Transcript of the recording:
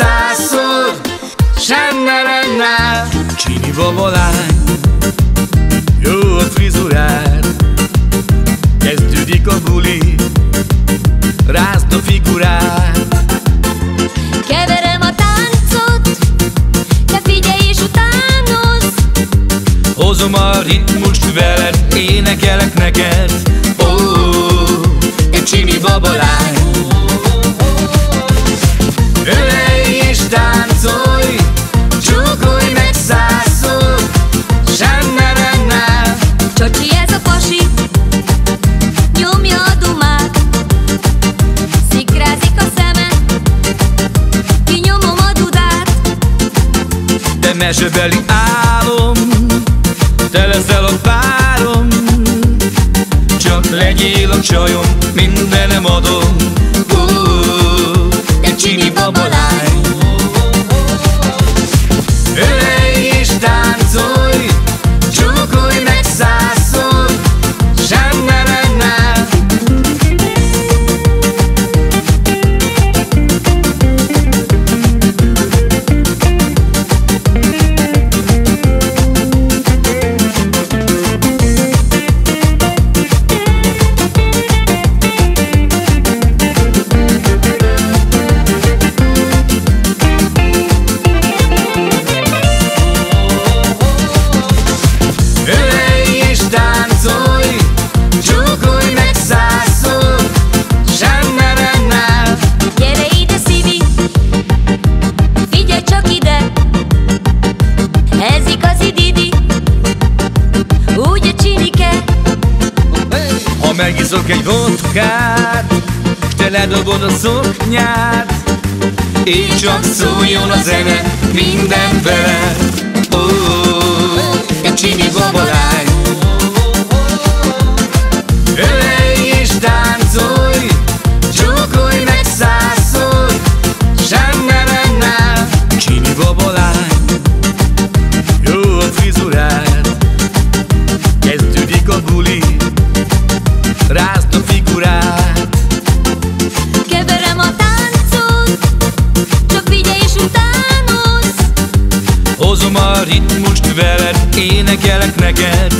százszor. Sánna-ránná, csini babalány, jó a frizurád, kezdődik a buli, rázd a figurát. Keverem a táncot, te figyelj és utánozz. Hozom a ritmust veled, énekelek neked. Ó, egy csini babalány. Ölelj és táncolj, csókolj meg százszor. Sánna-ránná, Csocsi ez a pasi, nyomja a dumát. Szikrázik a szeme, kinyomom a dudát. de mesebeli álom, te leszel a párom. Csak legyél a csajom, mindenem adom. Egy csini babalány. Ölelj és táncolj, csókolj meg százszor. Sánna-ránná, ölelj és táncolj, csókolj meg százszor. Sánna-ránná, Gyere ide szívi, figyelj csak ide. Ez igazi Didi, úgy a csinike. ha megiszok egy vodkát, s te ledobod a szoknyát, így csak szóljon a zene, minden veled. Ó, egy csini babalány. Ölelj és táncolj, csókolj meg százszor. Sánna-ránná, csini babalány, jó a frizurád, kezdődik a buli, rázd a figurát. Keverem a táncot, csak figyelj és utánozz. Hozom a ritmust veled, énekelek neked.